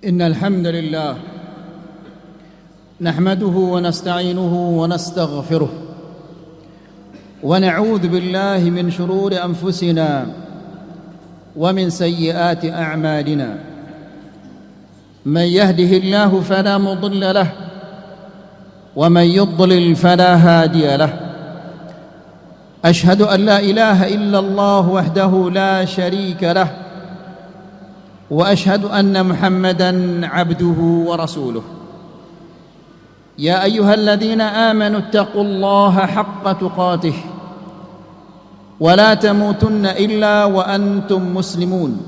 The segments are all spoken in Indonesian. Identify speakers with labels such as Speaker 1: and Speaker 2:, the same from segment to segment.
Speaker 1: إن الحمد لله نحمده ونستعينه ونستغفره ونعوذ بالله من شرور أنفسنا ومن سيئات أعمالنا من يهده الله فلا مضل له ومن يضلل فلا هادي له أشهد أن لا إله إلا الله وحده لا شريك له وأشهد أن محمدًا عبده ورسوله يا أيها الذين آمنوا اتقوا الله حق تقاته ولا تموتن إلا وأنتم مسلمون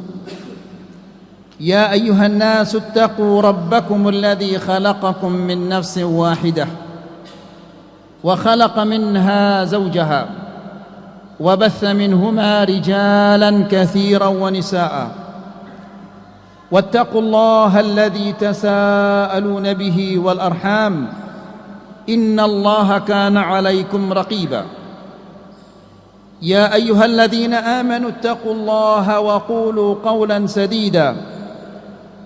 Speaker 1: يا أيها الناس اتقوا ربكم الذي خلقكم من نفس واحدة وخلق منها زوجها وبث منهما رجالا كثيرا ونساء واتقوا الله الذي تساءلون به والأرحام إن الله كان عليكم رقيبا يا أيها الذين آمنوا اتقوا الله وقولوا قولا سديدا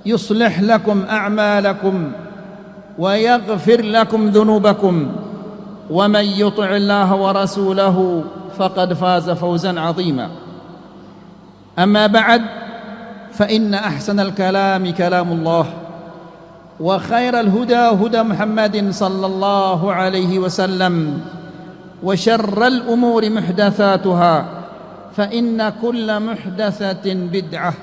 Speaker 1: يصلح لكم أعمالكم ويغفر لكم ذنوبكم ومن يطع الله ورسوله فقد فاز فوزا عظيما أما بعد فإن أحسن الكلام كلام الله وخير الهدى هدى محمد صلى الله عليه وسلم وشر الأمور محدثاتها فإن كل محدثة بدعة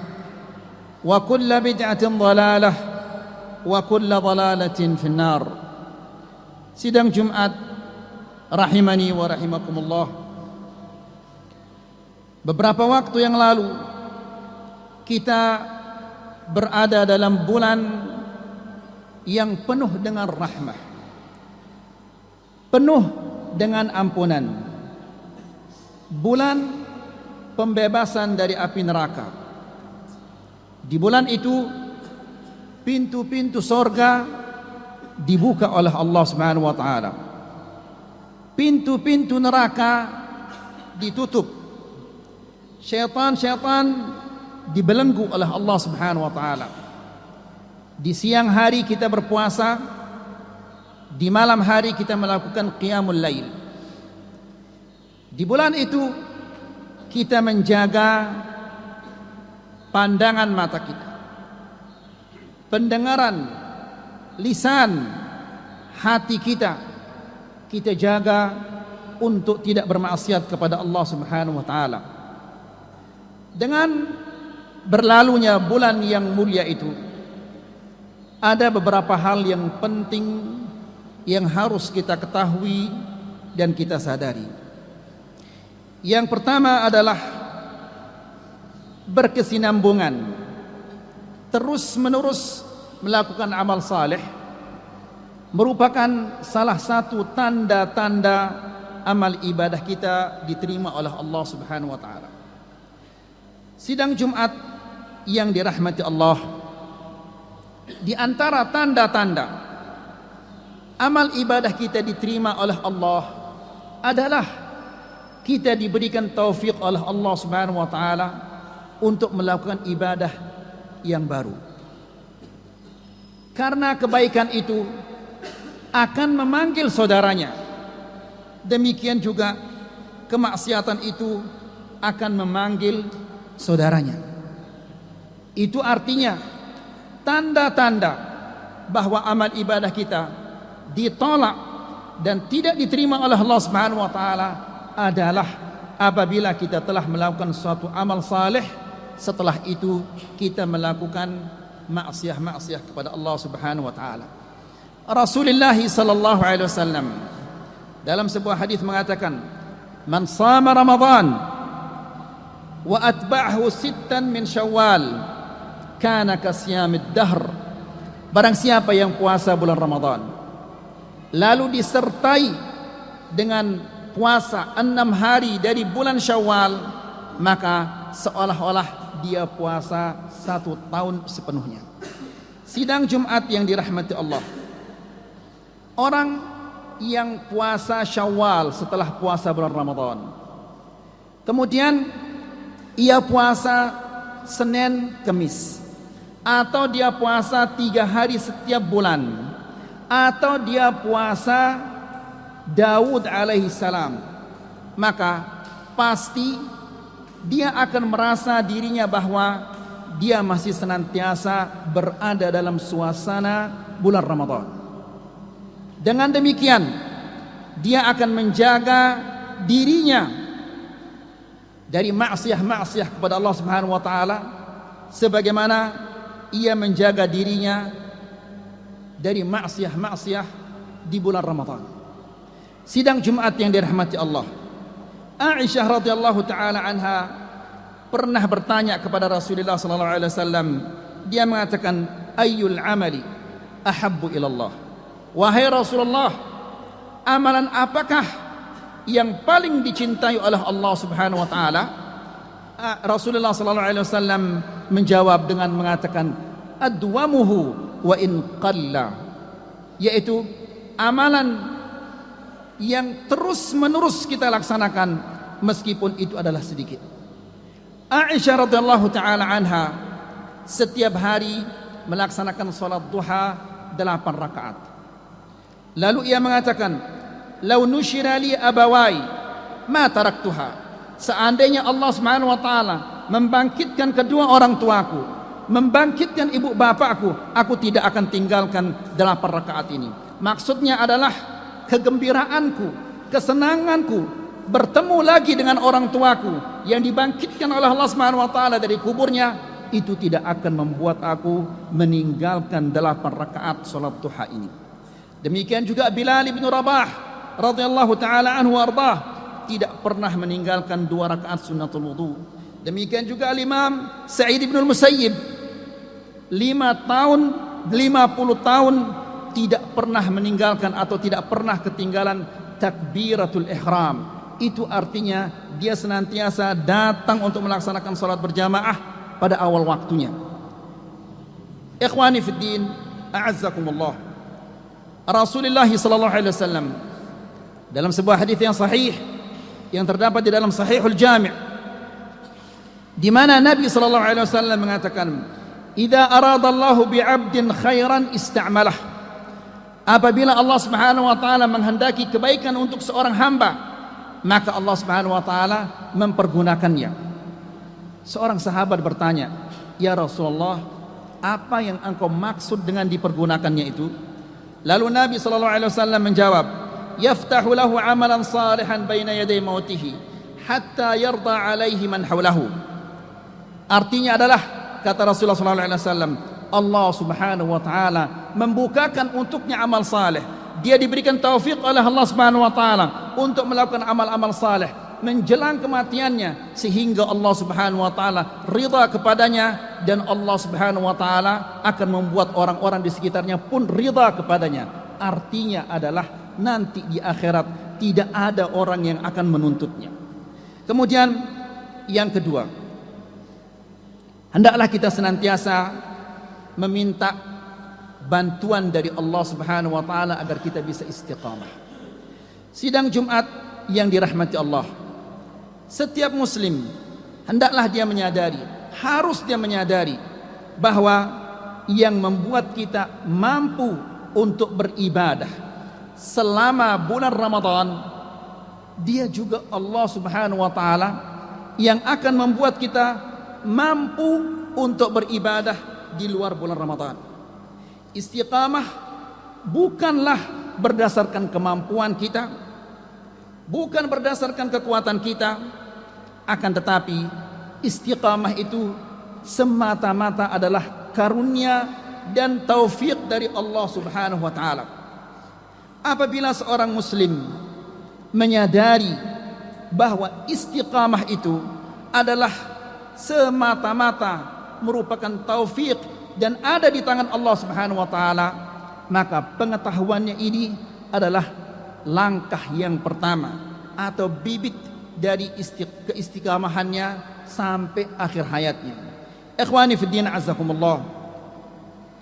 Speaker 1: وكل بدعة ضلالة وكل ضلالة في النار. Sidang Jumat rahimani wa rahimakumullah. Beberapa waktu yang lalu kita berada dalam bulan yang penuh dengan rahmah, penuh dengan ampunan, bulan pembebasan dari api neraka. Di bulan itu pintu-pintu sorga dibuka oleh Allah Subhanahu wa taala, pintu-pintu neraka ditutup, syaitan-syaitan dibelenggu oleh Allah Subhanahu wa taala. Di siang hari kita berpuasa, di malam hari kita melakukan qiyamul lail. Di bulan itu kita menjaga pandangan mata kita, pendengaran, lisan, hati kita jaga untuk tidak bermaksiat kepada Allah Subhanahu wa taala. Dengan berlalunya bulan yang mulia itu, ada beberapa hal yang penting yang harus kita ketahui dan kita sadari. Yang pertama adalah berkesinambungan, terus-menerus melakukan amal saleh merupakan salah satu tanda-tanda amal ibadah kita diterima oleh Allah Subhanahu wa taala. Sidang Jumat yang dirahmati Allah, di antara tanda-tanda amal ibadah kita diterima oleh Allah adalah kita diberikan taufik oleh Allah Subhanahu wa taala untuk melakukan ibadah yang baru. Karena kebaikan itu akan memanggil saudaranya, demikian juga kemaksiatan itu akan memanggil saudaranya. Itu artinya tanda-tanda bahwa amal ibadah kita ditolak dan tidak diterima oleh Allah Subhanahu wa taala adalah apabila kita telah melakukan suatu amal saleh, setelah itu kita melakukan maksiat kepada Allah Subhanahu wa taala. Rasulullah sallallahu alaihi wasallam dalam sebuah hadis mengatakan, "Man shama Ramadan wa atba'ahu sittan min Syawal kana kasyamid dahr." Barang siapa yang puasa bulan Ramadan lalu disertai dengan puasa 6 hari dari bulan Syawal, maka seolah-olah dia puasa 1 tahun sepenuhnya. Sidang Jumat yang dirahmati Allah, orang yang puasa Syawal setelah puasa bulan Ramadan, kemudian ia puasa Senin, Kamis, atau dia puasa 3 hari setiap bulan, atau dia puasa Daud alaihi salam, maka pasti dia akan merasa dirinya bahwa dia masih senantiasa berada dalam suasana bulan Ramadan. Dengan demikian, dia akan menjaga dirinya dari maksiat-maksiat kepada Allah Subhanahu wa taala sebagaimana ia menjaga dirinya dari maksiat-maksiat di bulan Ramadan. Sidang Jumat yang dirahmati Allah, Aisyah radhiyallahu taala anha pernah bertanya kepada Rasulullah sallallahu alaihi wasallam. Dia mengatakan, ayyul amali ahabbu ilallah? Wahai Rasulullah, amalan apakah yang paling dicintai oleh Allah Subhanahu wa taala? Rasulullah sallallahu alaihi wasallam menjawab dengan mengatakan, adwamuhu wa in qalla, yaitu amalan yang terus-menerus kita laksanakan meskipun itu adalah sedikit. Aisyah radhiyallahu taala anha setiap hari melaksanakan salat duha 8 rakaat. Lalu ia mengatakan, "Lau nusyira li abawai ma taraktuha." Seandainya Allah Subhanahu wa taala membangkitkan kedua orang tuaku, membangkitkan ibu bapakku, aku tidak akan tinggalkan 8 rakaat ini. Maksudnya adalah kegembiraanku, kesenanganku bertemu lagi dengan orang tuaku yang dibangkitkan oleh Allah Subhanahu wa taala dari kuburnya, itu tidak akan membuat aku meninggalkan 8 rakaat salat duha ini. Demikian juga Bilal bin Rabah radhiyallahu taala anhu warḍah tidak pernah meninggalkan 2 rakaat sunnatul wudu. Demikian juga Imam Sa'id bin Musayyib 50 tahun tidak pernah meninggalkan atau tidak pernah ketinggalan takbiratul ihram. Itu artinya dia senantiasa datang untuk melaksanakan salat berjamaah pada awal waktunya. Ikhwani fid din, a'azzakumullah. Rasulullah sallallahu alaihi wasallam dalam sebuah hadis yang sahih yang terdapat di dalam Sahihul Jami', di mana Nabi sallallahu alaihi wasallam mengatakan, "Idza aradallahu bi'abdin khairan ista'malah." Apabila Allah Subhanahu wa taala menghendaki kebaikan untuk seorang hamba, maka Allah Subhanahu wa taala mempergunakannya. Seorang sahabat bertanya, "Ya Rasulullah, apa yang engkau maksud dengan dipergunakannya itu?" Lalu Nabi sallallahu alaihi wasallam menjawab, "Yaftahu lahu amalan salihan baina yaday mautihi hatta yarda alaihi man hawlahu." Artinya adalah, kata Rasulullah sallallahu alaihi wasallam, Allah Subhanahu wa taala membukakan untuknya amal saleh. Dia diberikan taufik oleh Allah Subhanahu wa taala untuk melakukan amal-amal saleh menjelang kematiannya, sehingga Allah Subhanahu wa taala ridha kepadanya, dan Allah Subhanahu wa taala akan membuat orang-orang di sekitarnya pun ridha kepadanya. Artinya adalah nanti di akhirat tidak ada orang yang akan menuntutnya. Kemudian yang kedua, hendaklah kita senantiasa meminta bantuan dari Allah Subhanahu wa taala agar kita bisa istiqamah. Sidang Jumat yang dirahmati Allah, setiap muslim hendaklah dia menyadari, harus dia menyadari bahwa yang membuat kita mampu untuk beribadah selama bulan Ramadan, dia juga Allah Subhanahu wa taala yang akan membuat kita mampu untuk beribadah di luar bulan Ramadan. Istiqamah bukanlah berdasarkan kemampuan kita, bukan berdasarkan kekuatan kita, akan tetapi istiqamah itu semata-mata adalah karunia dan taufik dari Allah Subhanahu wa taala. Apabila seorang muslim menyadari bahwa istiqamah itu adalah semata-mata merupakan taufik dan ada di tangan Allah Subhanahu wa taala, maka pengetahuannya ini adalah langkah yang pertama atau bibit dari keistiqamahannya sampai akhir hayatnya. Ikhwani fid din, azakumullah,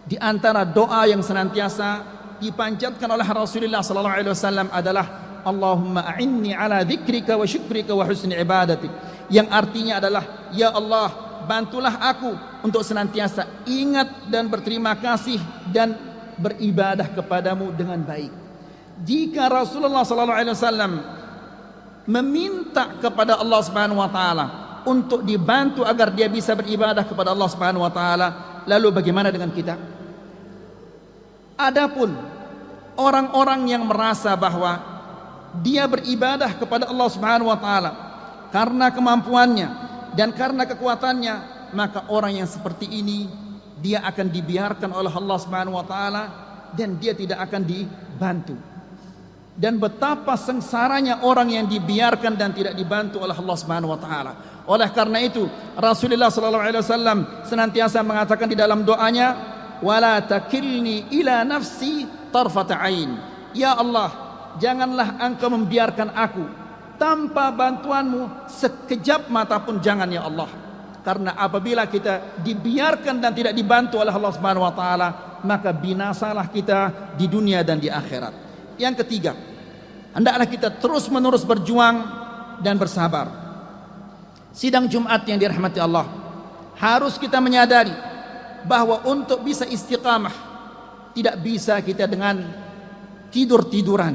Speaker 1: di antara doa yang senantiasa dipanjatkan oleh Rasulullah sallallahu alaihi wasallam adalah Allahumma a'inni ala dzikrika wa syukrika wa husni ibadatik, yang artinya adalah, ya Allah, bantulah aku untuk senantiasa ingat dan berterima kasih dan beribadah kepadamu dengan baik. Jika Rasulullah SAW meminta kepada Allah Subhanahu wa taala untuk dibantu agar dia bisa beribadah kepada Allah Subhanahu wa taala, lalu bagaimana dengan kita? Adapun orang-orang yang merasa bahwa dia beribadah kepada Allah Subhanahu wa taala karena kemampuannya dan karena kekuatannya, maka orang yang seperti ini dia akan dibiarkan oleh Allah Subhanahu wa taala dan dia tidak akan dibantu. Dan betapa sengsaranya orang yang dibiarkan dan tidak dibantu oleh Allah Subhanahu wa taala. Oleh karena itu Rasulullah sallallahu alaihi wasallam senantiasa mengatakan di dalam doanya, "Wala takilni ila nafsi tarfata ain." Ya Allah, janganlah Engkau membiarkan aku tanpa bantuanmu sekejap mata pun jangan ya Allah. Karena apabila kita dibiarkan dan tidak dibantu oleh Allah Subhanahu wa taala, maka binasalah kita di dunia dan di akhirat. Yang ketiga, hendaklah kita terus-menerus berjuang dan bersabar. Sidang Jumat yang dirahmati Allah, harus kita menyadari bahwa untuk bisa istiqamah tidak bisa kita dengan tidur-tiduran,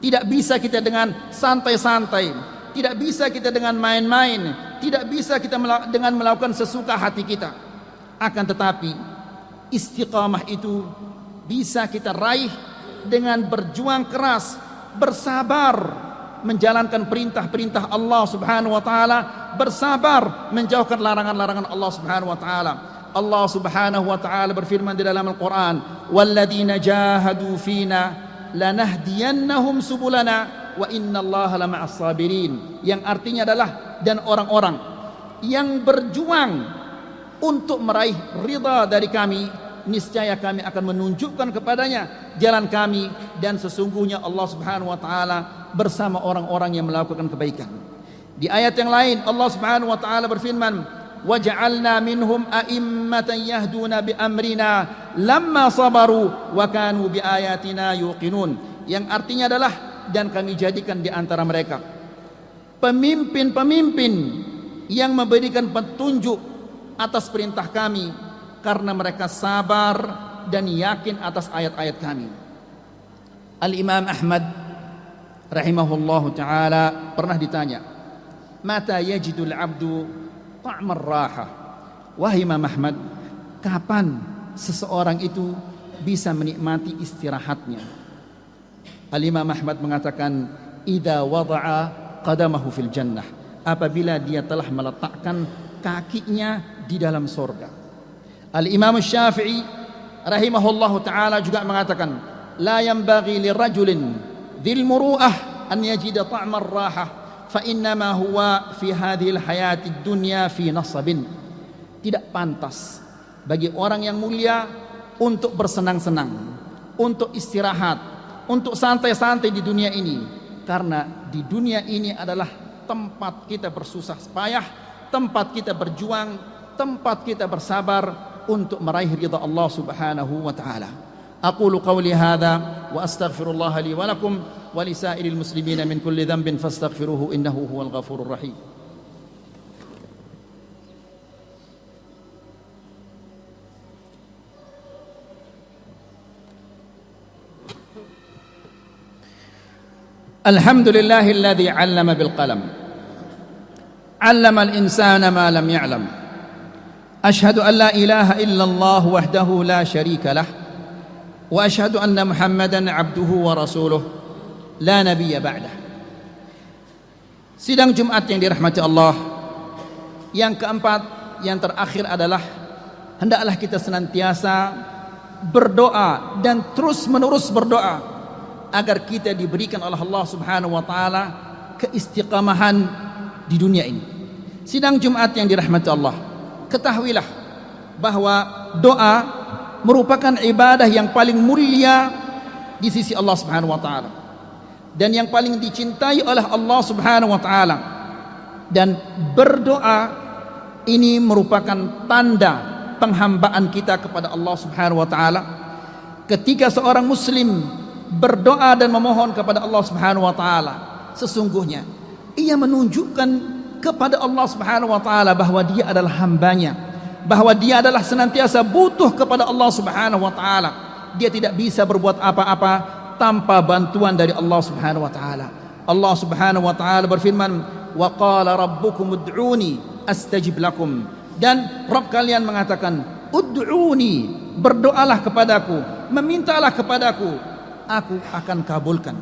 Speaker 1: tidak bisa kita dengan santai-santai, tidak bisa kita dengan main-main, tidak bisa kita dengan melakukan sesuka hati kita. Akan tetapi istiqamah itu bisa kita raih dengan berjuang keras, bersabar menjalankan perintah-perintah Allah Subhanahu wa taala, bersabar menjauhkan larangan-larangan Allah Subhanahu wa taala. Allah Subhanahu wa taala berfirman di dalam Al-Qur'an, "Walladzina jahadu fina lanahdiyannahum subulana wa innallaha lama'as sabirin." Yang artinya adalah dan orang-orang yang berjuang untuk meraih ridha dari kami, niscaya kami akan menunjukkan kepadanya jalan kami, dan sesungguhnya Allah Subhanahu wa taala bersama orang-orang yang melakukan kebaikan. Di ayat yang lain Allah Subhanahu wa taala berfirman, "Waja'alna minhum a'immatan yahduna bi amrina lamma sabaru wa kanu bi ayatina yuqinun." Yang artinya adalah dan kami jadikan di antara mereka pemimpin-pemimpin yang memberikan petunjuk atas perintah kami karena mereka sabar dan yakin atas ayat-ayat kami. Al-Imam Ahmad rahimahullahu ta'ala pernah ditanya, "Mata yajidul abdu ta'mar raha?" Wahai Imam Ahmad, kapan seseorang itu bisa menikmati istirahatnya? Al-Imam Ahmad mengatakan, "Idza wada'a qadamahu fil jannah." Apabila dia telah meletakkan kakinya di dalam surga. Al-Imam Syafi'i rahimahullahu ta'ala juga mengatakan, "La yanbaghi lirajulin dhil muru'ah an yajida ta'mar raha fa innama huwa fi hadhil hayatid dunya fi nasabin." Tidak pantas bagi orang yang mulia untuk bersenang-senang, untuk istirahat, untuk santai-santai di dunia ini, karena di dunia ini adalah tempat kita bersusah payah, tempat kita berjuang, tempat kita bersabar untuk meraih ridha Allah Subhanahu wa taala. Aqulu qawli hadza wa astaghfirullah li wa lakum wa li sa'iril muslimin min kulli dhanbin fastaghfiruhu innahu huwal ghafurur rahim. Alhamdulillahilladzi 'allama bil qalam, 'allama al insana ma lam ya'lam. أشهد أن لا إله إلا الله وحده لا شريك له وأشهد أن محمدا عبده ورسوله لا نبي بعده. Sidang Jumat yang dirahmati Allah, yang keempat, yang terakhir adalah hendaklah kita senantiasa berdoa dan terus menerus berdoa agar kita diberikan oleh Allah Subhanahu wa taala keistiqamahan di dunia ini. Sidang Jumat yang dirahmati Allah, ketahuilah bahwa doa merupakan ibadah yang paling mulia di sisi Allah Subhanahu wa taala dan yang paling dicintai oleh Allah Subhanahu wa taala. Dan berdoa ini merupakan tanda penghambaan kita kepada Allah Subhanahu wa taala. Ketika seorang muslim berdoa dan memohon kepada Allah Subhanahu wa taala, sesungguhnya ia menunjukkan kepada Allah Subhanahu wa taala bahwa dia adalah hambanya, bahwa dia adalah senantiasa butuh kepada Allah Subhanahu wa taala. Dia tidak bisa berbuat apa-apa tanpa bantuan dari Allah Subhanahu wa taala. Allah Subhanahu wa taala berfirman, "Wa qala rabbukum ud'uni astajib lakum." Dan Rabb kalian mengatakan, "Ud'uni," berdoalah kepadaku, memintalah kepadaku, aku akan kabulkan.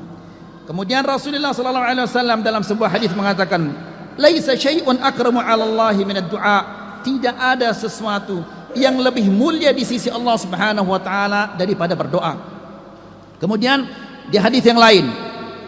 Speaker 1: Kemudian Rasulullah sallallahu alaihi wasallam dalam sebuah hadis mengatakan, "Laisa syai'un akramu 'ala Allah min ad-du'a." Tidak ada sesuatu yang lebih mulia di sisi Allah Subhanahu wa taala daripada berdoa. Kemudian di hadis yang lain,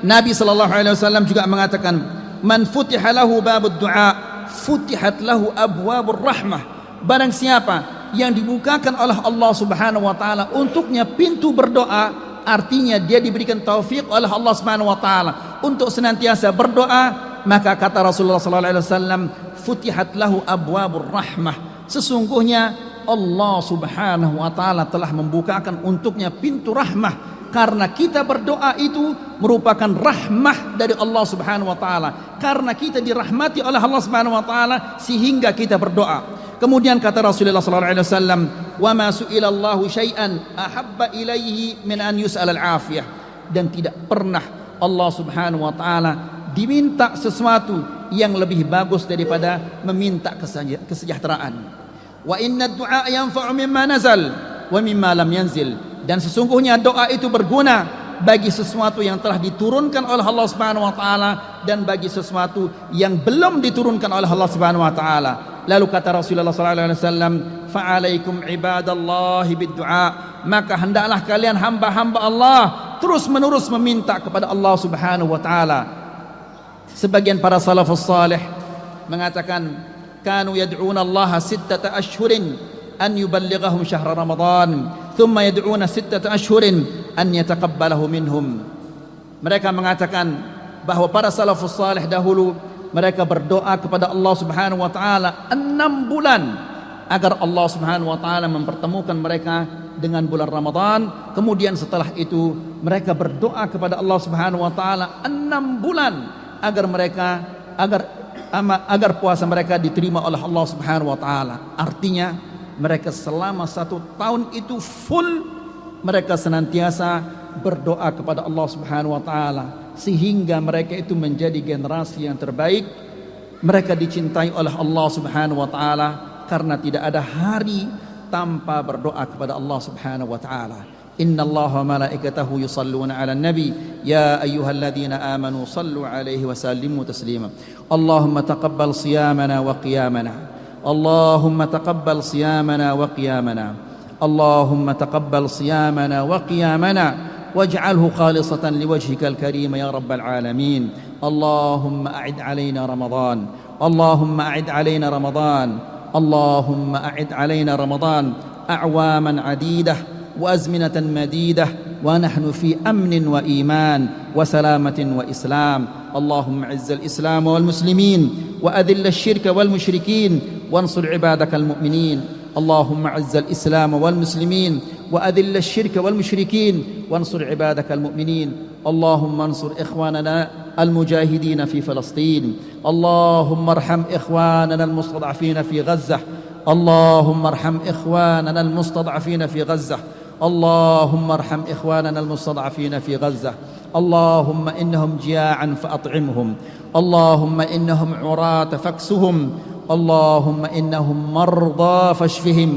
Speaker 1: Nabi sallallahu alaihi wasallam juga mengatakan, "Man futiha lahu babud du'a, futihat lahu abwabur rahmah." Barang siapa yang dibukakan oleh Allah Subhanahu wa taala untuknya pintu berdoa, artinya dia diberikan taufik oleh Allah Subhanahu wa taala untuk senantiasa berdoa, maka kata Rasulullah sallallahu alaihi wasallam, futihat lahu abwabur rahmah. Sesungguhnya Allah Subhanahu wa taala telah membukakan untuknya pintu rahmah, karena kita berdoa itu merupakan rahmah dari Allah Subhanahu wa taala, karena kita dirahmati oleh Allah Subhanahu wa taala sehingga kita berdoa. Kemudian kata Rasulullah sallallahu alaihi wasallam, "Wa ma su'ila Allahu syai'an ahabba ilaihi min an yus'al al-afiyah." Dan tidak pernah Allah Subhanahu wa taala diminta sesuatu yang lebih bagus daripada meminta kesejahteraan. Wa inna ad-du'a yanfa'u mimma nazal wa mimma lam yanzil. Dan sesungguhnya doa itu berguna bagi sesuatu yang telah diturunkan oleh Allah Subhanahu wa taala dan bagi sesuatu yang belum diturunkan oleh Allah Subhanahu wa taala. Lalu kata Rasulullah sallallahu alaihi wasallam, "Fa'alaikum ibadallahi bid-du'a." Maka hendaklah kalian hamba-hamba Allah terus-menerus meminta kepada Allah Subhanahu wa taala. Sebagian para salafus salih mengatakan, kanu yad'una Allah 6 ashhurin an yuballighahum syahr Ramadan, thumma yad'una 6 ashhurin an yataqabbalahu minhum. Mereka mengatakan bahwa para salafus salih dahulu mereka berdoa kepada Allah Subhanahu wa taala 6 bulan agar Allah Subhanahu wa taala mempertemukan mereka dengan bulan Ramadan. Kemudian setelah itu mereka berdoa kepada Allah Subhanahu wa taala 6 bulan agar puasa mereka diterima oleh Allah Subhanahu wa taala. Artinya mereka selama 1 tahun itu full mereka senantiasa berdoa kepada Allah Subhanahu wa taala, sehingga mereka itu menjadi generasi yang terbaik. Mereka dicintai oleh Allah Subhanahu wa taala karena tidak ada hari tanpa berdoa kepada Allah Subhanahu wa taala. Inna Allaha wa malaikatahu yusalluna 'alan nabi ya ayyuhalladzina amanu sallu 'alaihi wa sallimu taslima. Allahumma taqabbal siyamana wa qiyamana. Allahumma taqabbal siyamana wa qiyamana. Allahumma taqabbal siyamana wa qiyamana واجعله خالصة لوجهك الكريم يا رب العالمين. اللهم أعد علينا رمضان. اللهم أعد علينا رمضان. اللهم أعد علينا رمضان أعواما عديدة وأزمنة مديدة ونحن في أمن وإيمان وسلامة وإسلام. اللهم أعز الإسلام والمسلمين وأذل الشرك والمشركين وانصر عبادك المؤمنين. اللهم أعز الإسلام والمسلمين وأذل الشرك والمشركين وانصر عبادك المؤمنين. اللهم انصر إخواننا المجاهدين في فلسطين. اللهم ارحم إخواننا المستضعفين في غزة. اللهم ارحم إخواننا المستضعفين في غزة. اللهم ارحم إخواننا المستضعفين في غزة. اللهم إنهم جياعا فأطعمهم. اللهم إنهم عراة فاكسهم. اللهم إنهم مرضى فاشفهم.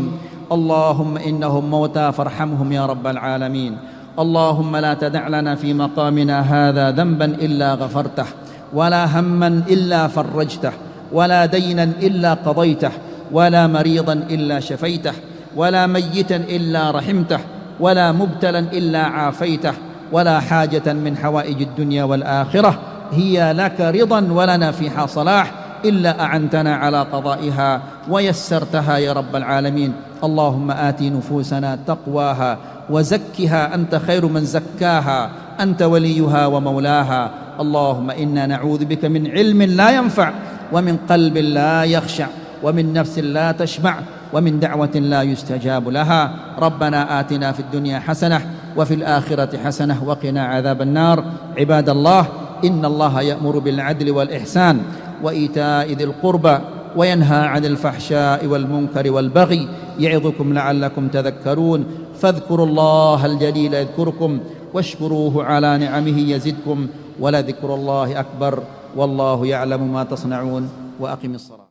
Speaker 1: اللهم إنهم موتى فارحمهم يا رب العالمين. اللهم لا تدع لنا في مقامنا هذا ذنبا إلا غفرته ولا هما إلا فرجته ولا دينا إلا قضيته ولا مريضا إلا شفيته ولا ميتا إلا رحمته ولا مبتلا إلا عافيته ولا حاجة من حوائج الدنيا والآخرة هي لك رضا ولنا فيها صلاح إلا أعنتنا على قضائها ويسرتها يا رب العالمين. اللهم آت نفوسنا تقواها وزكها أنت خير من زكاها أنت وليها ومولاها. اللهم إنا نعوذ بك من علم لا ينفع ومن قلب لا يخشع ومن نفس لا تشبع ومن دعوة لا يستجاب لها. ربنا آتنا في الدنيا حسنة وفي الآخرة حسنة وقنا عذاب النار. عباد الله، إن الله يأمر بالعدل والإحسان وإيتاء ذي القربى وينهى عن الفحشاء والمنكر والبغي يعظكم لعلكم تذكرون فاذكروا الله الجليل يذكركم واشكروه على نعمه يزدكم ولذكر الله أكبر والله يعلم ما تصنعون وأقم الصلاة